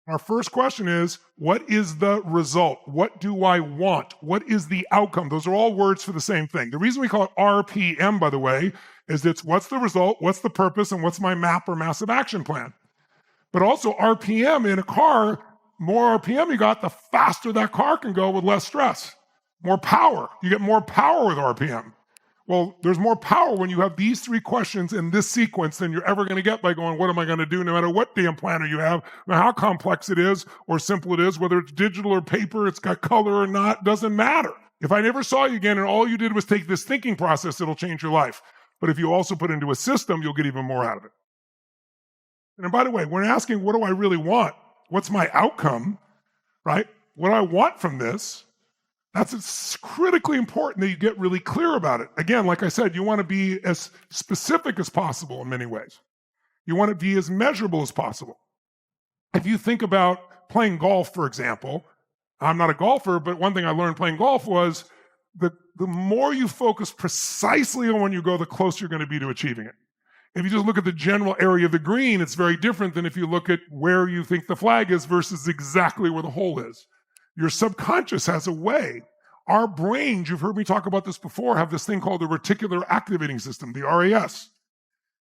Our first question is, what is the result? What do I want? What is the outcome? Those are all words for the same thing. The reason we call it RPM, by the way, is it's what's the result, what's the purpose, and what's my MAP or massive action plan. But also RPM in a car, more RPM you got, the faster that car can go with less stress. More power. You get more power with RPM. Well, there's more power when you have these three questions in this sequence than you're ever going to get by going, what am I going to do, no matter what damn planner you have, no matter how complex it is or simple it is, whether it's digital or paper, it's got color or not, doesn't matter. If I never saw you again and all you did was take this thinking process, it'll change your life. But if you also put it into a system, you'll get even more out of it. And by the way, when asking, what do I really want? What's my outcome, right? What do I want from this? That's critically important that you get really clear about it. Again, like I said, you want to be as specific as possible in many ways. You want to be as measurable as possible. If you think about playing golf, for example, I'm not a golfer, but one thing I learned playing golf was the more you focus precisely on when you go, the closer you're going to be to achieving it. If you just look at the general area of the green, it's very different than if you look at where you think the flag is versus exactly where the hole is. Your subconscious has a way. Our brains, you've heard me talk about this before, have this thing called the reticular activating system, the RAS.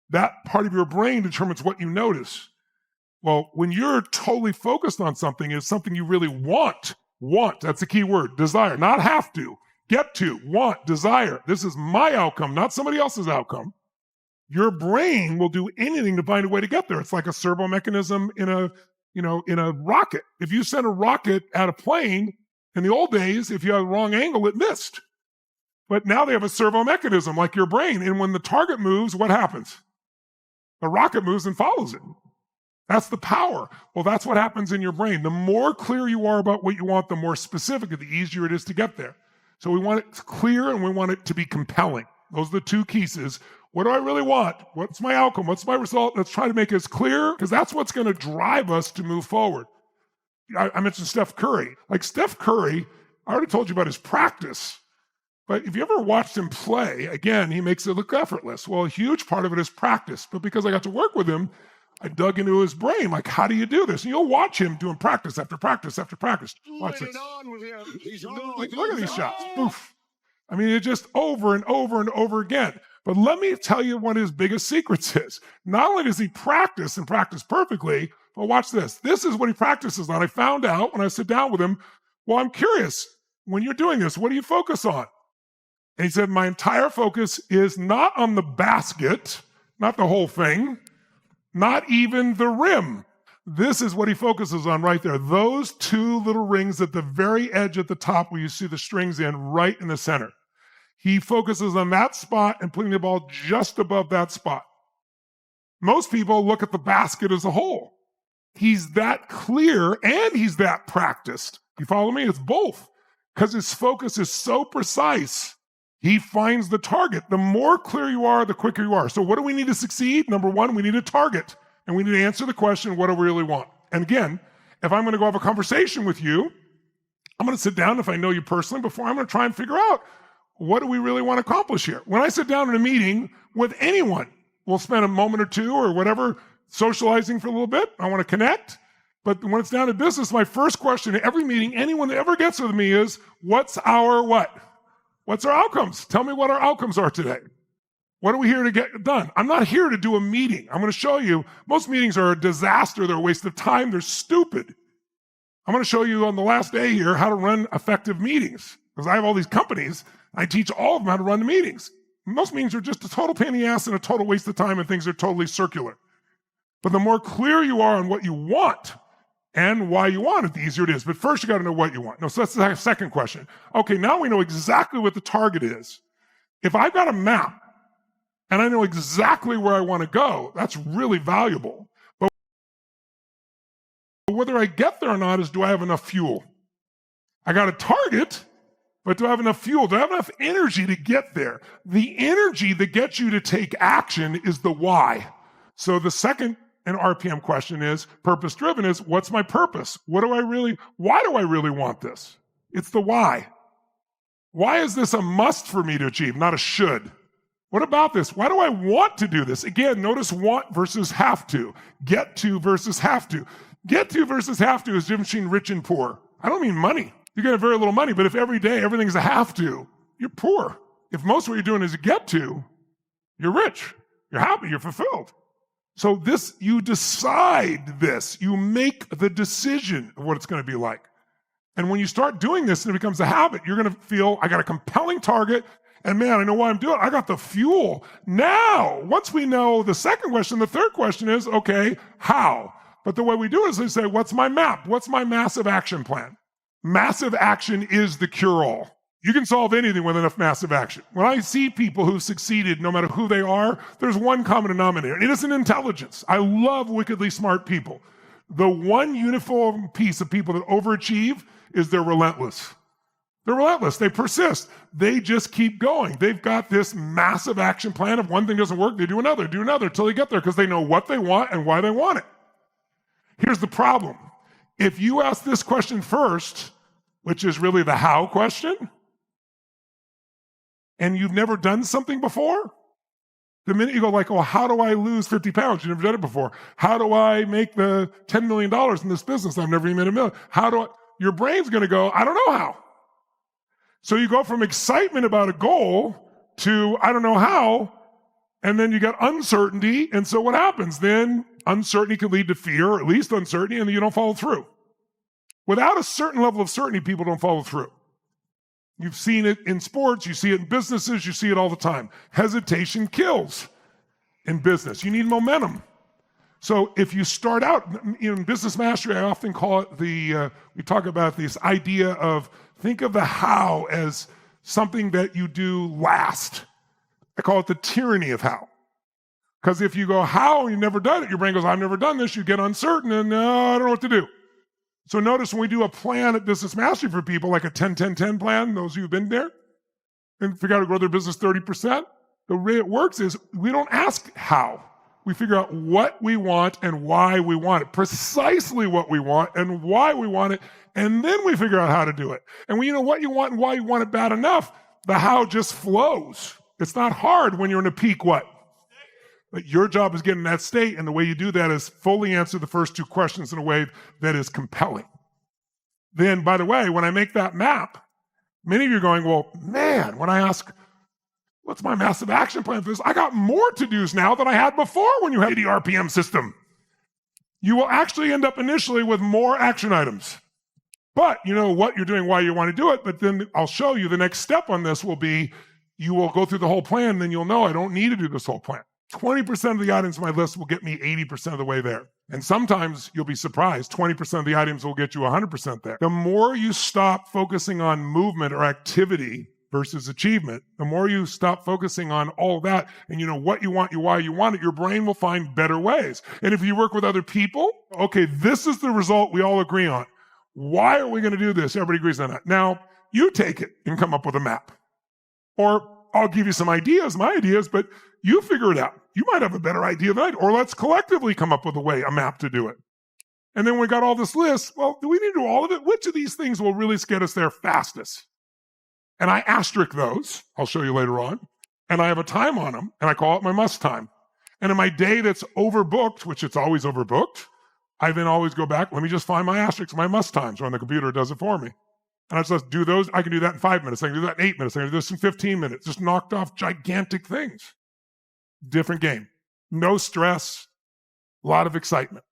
That part of your brain determines what you notice. Well, when you're totally focused on something, it's something you really want. Want, that's the key word. Desire, not have to. Get to, want, desire. This is my outcome, not somebody else's outcome. Your brain will do anything to find a way to get there. It's like a servo mechanism in a rocket. If you send a rocket at a plane, in the old days, if you had the wrong angle, it missed. But now they have a servo mechanism like your brain. And when the target moves, what happens? The rocket moves and follows it. That's the power. Well, that's what happens in your brain. The more clear you are about what you want, the more specific, the easier it is to get there. So we want it clear and we want it to be compelling. Those are the two keys. What do I really want? What's my outcome? What's my result? Let's try to make it as clear, because that's what's going to drive us to move forward. I mentioned Steph Curry. Like Steph Curry, I already told you about his practice. But if you ever watched him play, again, he makes it look effortless. Well, a huge part of it is practice. But because I got to work with him, I dug into his brain. Like, how do you do this? And you'll watch him doing practice after practice after practice. Watch this. Like, look at these shots. Poof. I mean, it's just over and over and over again. But let me tell you what his biggest secrets is. Not only does he practice and practice perfectly, but watch this. This is what he practices on. I found out when I sit down with him, well, I'm curious, when you're doing this, what do you focus on? And he said, my entire focus is not on the basket, not the whole thing, not even the rim. This is what he focuses on right there. Those two little rings at the very edge at the top where you see the strings in, right in the center. He focuses on that spot and putting the ball just above that spot. Most people look at the basket as a whole. He's that clear and he's that practiced. You follow me? It's both. Because his focus is so precise, he finds the target. The more clear you are, the quicker you are. So what do we need to succeed? Number one, we need a target. And we need to answer the question, what do we really want? And again, if I'm going to go have a conversation with you, I'm going to sit down, if I know you personally, before I'm going to try and figure out, what do we really want to accomplish here? When I sit down in a meeting with anyone, we'll spend a moment or two or whatever socializing for a little bit. I want to connect. But when it's down to business, my first question at every meeting, anyone that ever gets with me is, what's our what? What's our outcomes? Tell me what our outcomes are today. What are we here to get done? I'm not here to do a meeting. I'm going to show you, most meetings are a disaster. They're a waste of time. They're stupid. I'm going to show you on the last day here how to run effective meetings. Because I have all these companies. I teach all of them how to run the meetings. Most meetings are just a total pain in the ass and a total waste of time, and things are totally circular. But the more clear you are on what you want and why you want it, the easier it is. But first, you got to know what you want. No, so that's the second question. Okay, now we know exactly what the target is. If I've got a map and I know exactly where I want to go, that's really valuable. But whether I get there or not is, do I have enough fuel? I got a target, but do I have enough fuel? Do I have enough energy to get there? The energy that gets you to take action is the why. So the second and RPM question is, purpose-driven is, what's my purpose? Why do I really want this? It's the why. Why is this a must for me to achieve, not a should? What about this? Why do I want to do this? Again, notice want versus have to. Get to versus have to. Get to versus have to is different between rich and poor. I don't mean money. You get very little money, but if every day everything's a have to, you're poor. If most of what you're doing is a get to, you're rich. You're happy. You're fulfilled. So this, you decide this. You make the decision of what it's going to be like. And when you start doing this and it becomes a habit, you're going to feel, I got a compelling target, and man, I know why I'm doing it. I got the fuel. Now, once we know the second question, the third question is, okay, how? But the way we do it is we say, what's my map? What's my massive action plan? Massive action is the cure-all. You can solve anything with enough massive action. When I see people who've succeeded, no matter who they are, there's one common denominator, and it isn't intelligence. I love wickedly smart people. The one uniform piece of people that overachieve is they're relentless. They're relentless. They persist. They just keep going. They've got this massive action plan. If one thing doesn't work, they do another until they get there because they know what they want and why they want it. Here's the problem. If you ask this question first, which is really the how question, and you've never done something before, the minute you go like, oh, how do I lose 50 pounds? You've never done it before. How do I make the $10 million in this business? I've never even made $1 million. Your brain's going to go, I don't know how. So you go from excitement about a goal to I don't know how, and then you got uncertainty. And so what happens? Then uncertainty can lead to fear, or at least uncertainty, and then you don't follow through. Without a certain level of certainty, people don't follow through. You've seen it in sports, you see it in businesses, you see it all the time. Hesitation kills in business. You need momentum. So if you start out, in business mastery, I often call it we talk about this idea of, think of the how as something that you do last. I call it the tyranny of how. Because if you go how and you've never done it, your brain goes, I've never done this, you get uncertain and I don't know what to do. So notice when we do a plan at Business Mastery for people, like a 10-10-10 plan, those of you who've been there, and figure out how to grow their business 30%, the way it works is we don't ask how. We figure out what we want and why we want it, precisely what we want and why we want it, and then we figure out how to do it. And when you know what you want and why you want it bad enough, the how just flows. It's not hard when you're in a peak what? But your job is getting in that state, and the way you do that is fully answer the first two questions in a way that is compelling. Then, by the way, when I make that map, many of you are going, well, man, when I ask, what's my massive action plan for this? I got more to-dos now than I had before when you had the RPM system. You will actually end up initially with more action items. But you know what you're doing, why you want to do it, but then I'll show you the next step on this will be, you will go through the whole plan, then you'll know I don't need to do this whole plan. 20% of the items on my list will get me 80% of the way there. And sometimes you'll be surprised, 20% of the items will get you 100% there. The more you stop focusing on movement or activity versus achievement, the more you stop focusing on all that and you know what you want, why you want it, your brain will find better ways. And if you work with other people, okay, this is the result we all agree on. Why are we going to do this? Everybody agrees on that. Now, you take it and come up with a map. Or I'll give you some ideas, my ideas, but you figure it out. You might have a better idea than I do. Or let's collectively come up with a map to do it. And then when we got all this list, well, do we need to do all of it? Which of these things will really get us there fastest? And I asterisk those. I'll show you later on. And I have a time on them, and I call it my must time. And in my day that's overbooked, which it's always overbooked, I then always go back, let me just find my asterisks, my must times, or on the computer it does it for me. And I just do those. I can do that in 5 minutes. I can do that in 8 minutes. I can do this in 15 minutes. Just knocked off gigantic things. Different game. No stress. A lot of excitement.